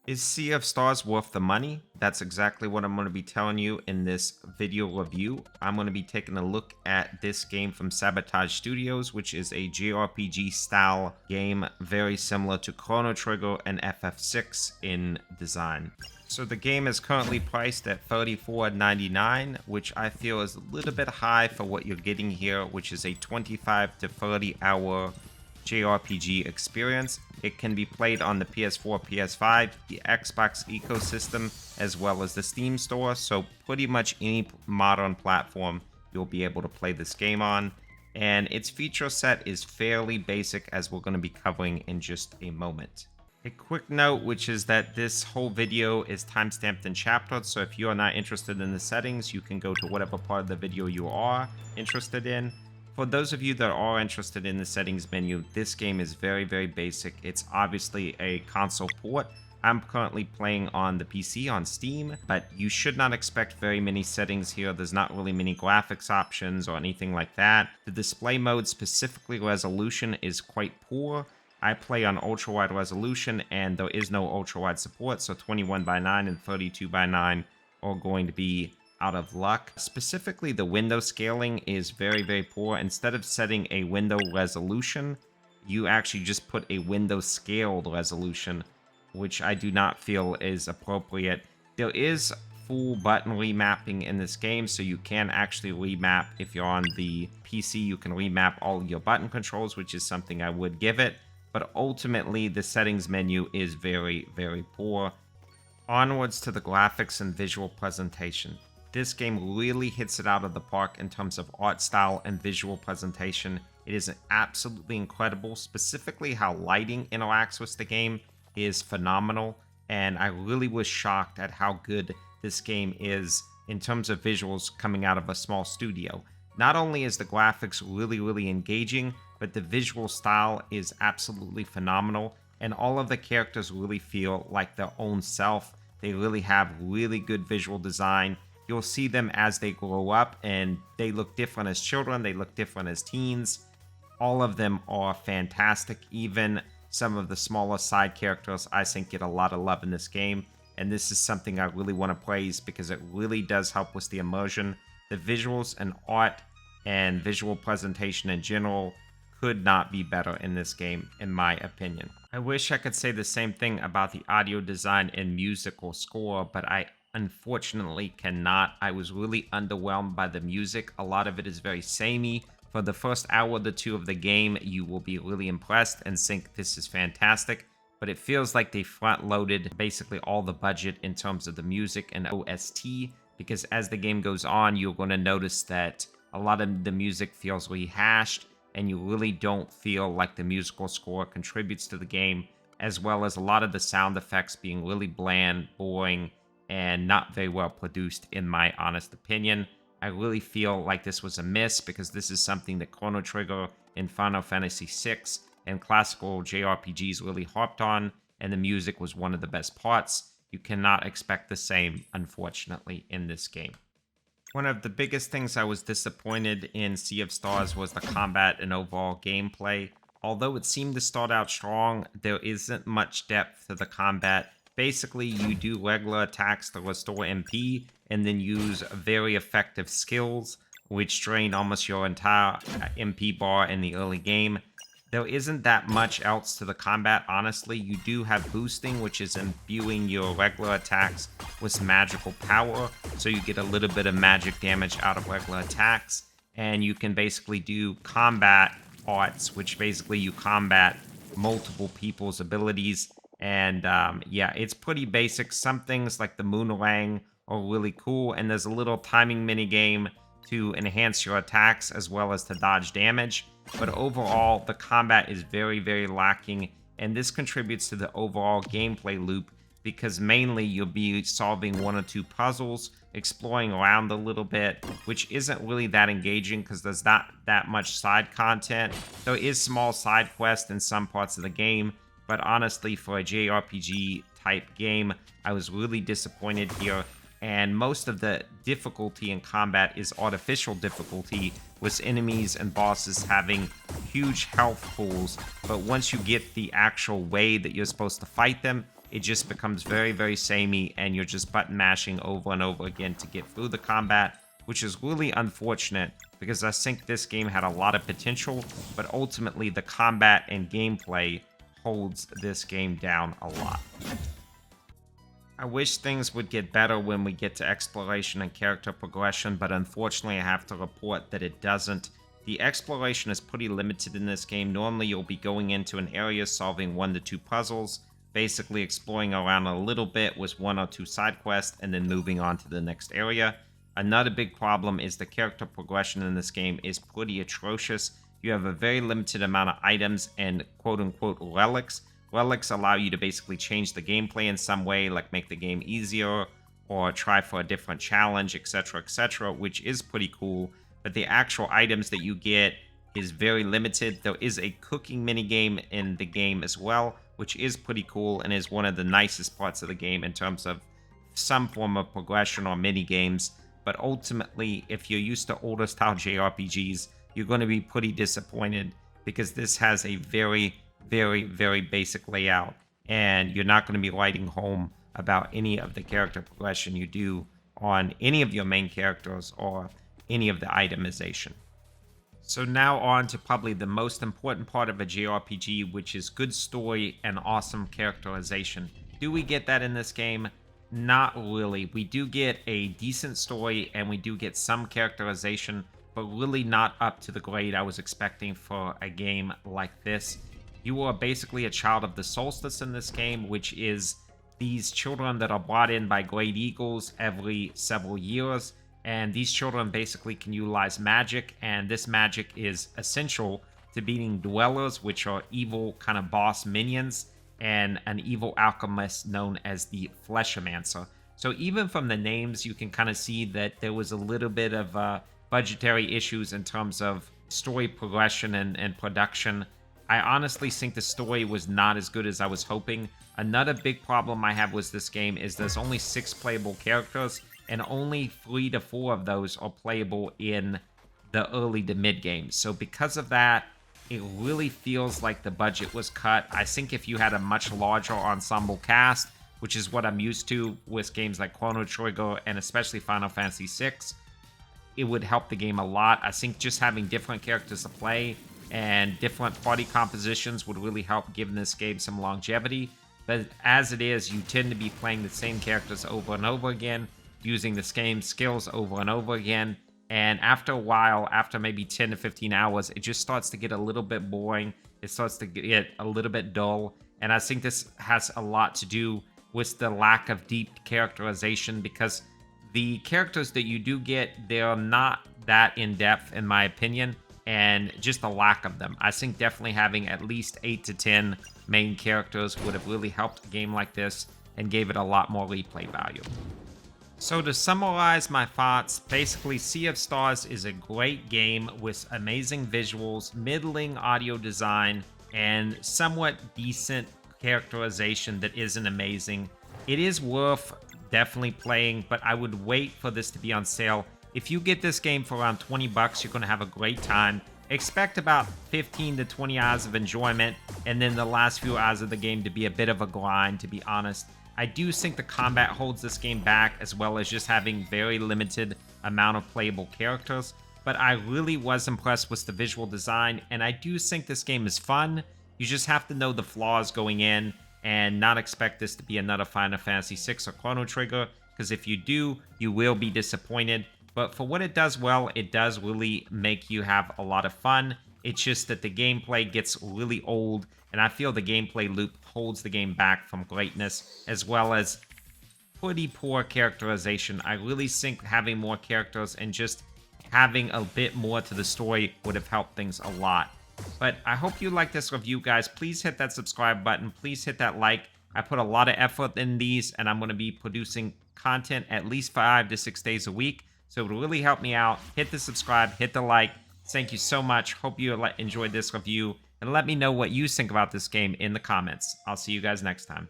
Is Sea of Stars worth the money? That's exactly what I'm going to be telling you in this video review. I'm going to be taking a look at this game from Sabotage Studios, which is a JRPG style game very similar to Chrono Trigger and FF6 in design. So the game is currently priced at $34.99, which I feel is a little bit high for what you're getting here, which is a 25 to 30 hour JRPG experience. It can be played on the PS4, PS5, the Xbox ecosystem, as well as the Steam store, so pretty much any modern platform you'll be able to play this game on. And its feature set is fairly basic, as we're going to be covering in just a moment. A quick note, which is that this whole video is timestamped and chaptered, so if you are not interested in the settings, you can go to whatever part of the video you are interested in. For those of you that are interested in the settings menu, this game is very, very basic. It's obviously a console port. I'm currently playing on the PC on Steam, but you should not expect very many settings here. There's not really many graphics options or anything like that. The display mode, specifically resolution, is quite poor. I play on ultra-wide resolution, and there is no ultra-wide support, so 21:9 and 32:9 are going to be out of luck. Specifically, the window scaling is very, very poor. Instead of setting a window resolution, you actually just put a window scaled resolution, which I do not feel is appropriate. There is full button remapping in this game, so you can actually remap. If you're on the PC, you can remap all of your button controls, which is something I would give it. But ultimately, the settings menu is very, very poor. Onwards to the graphics and visual presentation. This game really hits it out of the park in terms of art style and visual presentation. It is absolutely incredible. Specifically, how lighting interacts with the game is phenomenal, and I really was shocked at how good this game is in terms of visuals coming out of a small studio. Not only is the graphics really, really engaging, but the visual style is absolutely phenomenal, and all of the characters really feel like their own self. They really have really good visual design. You'll see them as they grow up, and they look different as children, they look different as teens. All of them are fantastic. Even some of the smaller side characters, I think, get a lot of love in this game, and this is something I really want to praise because it really does help with the immersion. The visuals and art and visual presentation in general could not be better in this game, in my opinion. I wish I could say the same thing about the audio design and musical score, but I unfortunately cannot. I was really underwhelmed by the music. A lot of it is very samey. For the first hour or two of the game, you will be really impressed and think this is fantastic, but it feels like they front-loaded basically all the budget in terms of the music and OST, because as the game goes on, you're going to notice that a lot of the music feels rehashed, and you really don't feel like the musical score contributes to the game, as well as a lot of the sound effects being really bland, boring, and not very well produced, in my honest opinion. I really feel like this was a miss because this is something that Chrono Trigger and Final Fantasy VI and classical JRPGs really harped on, and the music was one of the best parts. You cannot expect the same, unfortunately, in this game. One of the biggest things I was disappointed in Sea of Stars was the combat and overall gameplay. Although it seemed to start out strong, there isn't much depth to the combat. Basically, you do regular attacks to restore MP, and then use very effective skills, which drain almost your entire MP bar in the early game. There isn't that much else to the combat, honestly. You do have boosting, which is imbuing your regular attacks with magical power, so you get a little bit of magic damage out of regular attacks. And you can basically do combat arts, which basically you combat multiple people's abilities. And yeah, it's pretty basic. Some things like the Moonerang are really cool, and there's a little timing mini game to enhance your attacks as well as to dodge damage. But overall, the combat is very, very lacking, and this contributes to the overall gameplay loop because mainly you'll be solving one or two puzzles, exploring around a little bit, which isn't really that engaging because there's not that much side content. There is small side quests in some parts of the game, but honestly, for a JRPG type game, I was really disappointed here. And most of the difficulty in combat is artificial difficulty, with enemies and bosses having huge health pools. But once you get the actual way that you're supposed to fight them, it just becomes very, very samey, and you're just button mashing over and over again to get through the combat, which is really unfortunate because I think this game had a lot of potential, but ultimately the combat and gameplay holds this game down a lot. I wish things would get better when we get to exploration and character progression, but unfortunately I have to report that it doesn't. The exploration is pretty limited in this game. Normally you'll be going into an area, solving 1 to 2 puzzles, basically exploring around a little bit with 1 or 2 side quests, and then moving on to the next area. Another big problem is the character progression in this game is pretty atrocious. You have a very limited amount of items and quote-unquote relics. Relics allow you to basically change the gameplay in some way, like make the game easier or try for a different challenge, etc., which is pretty cool. But the actual items that you get is very limited. There is a cooking minigame in the game as well, which is pretty cool and is one of the nicest parts of the game in terms of some form of progression or mini games. But ultimately, if you're used to older style JRPGs, you're going to be pretty disappointed because this has a very, very basic layout, and you're not going to be writing home about any of the character progression you do on any of your main characters or any of the itemization. So now on to probably the most important part of a JRPG, which is good story and awesome characterization. Do we get that in this game? Not really. We do get a decent story and we do get some characterization, but really not up to the grade I was expecting for a game like this. You are basically a child of the solstice in this game, which is these children that are brought in by great eagles every several years. And these children basically can utilize magic, and this magic is essential to beating dwellers, which are evil kind of boss minions, and an evil alchemist known as the Fleshamancer. So even from the names, you can kind of see that there was a little bit of budgetary issues in terms of story progression and production. I honestly think the story was not as good as I was hoping. Another big problem I have with this game is there's only 6 playable characters, and only 3 to 4 of those are playable in the early to mid games. So because of that, it really feels like the budget was cut. I think if you had a much larger ensemble cast, which is what I'm used to with games like Chrono Trigger and especially Final Fantasy VI, it would help the game a lot. I think just having different characters to play and different party compositions would really help give this game some longevity. But as it is, you tend to be playing the same characters over and over again, using the same skills over and over again. And after a while, after maybe 10 to 15 hours, it just starts to get a little bit boring. It starts to get a little bit dull. And I think this has a lot to do with the lack of deep characterization, because the characters that you do get, they're not that in-depth in my opinion, and just the lack of them. I think definitely having at least 8 to 10 main characters would have really helped a game like this and gave it a lot more replay value. So to summarize my thoughts, basically Sea of Stars is a great game with amazing visuals, middling audio design, and somewhat decent characterization that isn't amazing. It is worth definitely playing, but I would wait for this to be on sale. If you get this game for around 20 bucks, you're going to have a great time. Expect about 15 to 20 hours of enjoyment, and then the last few hours of the game to be a bit of a grind, to be honest. I do think the combat holds this game back, as well as just having very limited amount of playable characters. But I really was impressed with the visual design, and I do think this game is fun. You just have to know the flaws going in and not expect this to be another Final Fantasy VI or Chrono Trigger, because if you do, you will be disappointed. But for what it does well, it does really make you have a lot of fun. It's just that the gameplay gets really old, and I feel the gameplay loop holds the game back from greatness, as well as pretty poor characterization. I really think having more characters and just having a bit more to the story would have helped things a lot. But I hope you like this review, guys. Please hit that subscribe button. Please hit that like. I put a lot of effort in these, and I'm going to be producing content at least 5 to 6 days a week. So it will really help me out. Hit the subscribe, hit the like. Thank you so much. Hope you enjoyed this review. And let me know what you think about this game in the comments. I'll see you guys next time.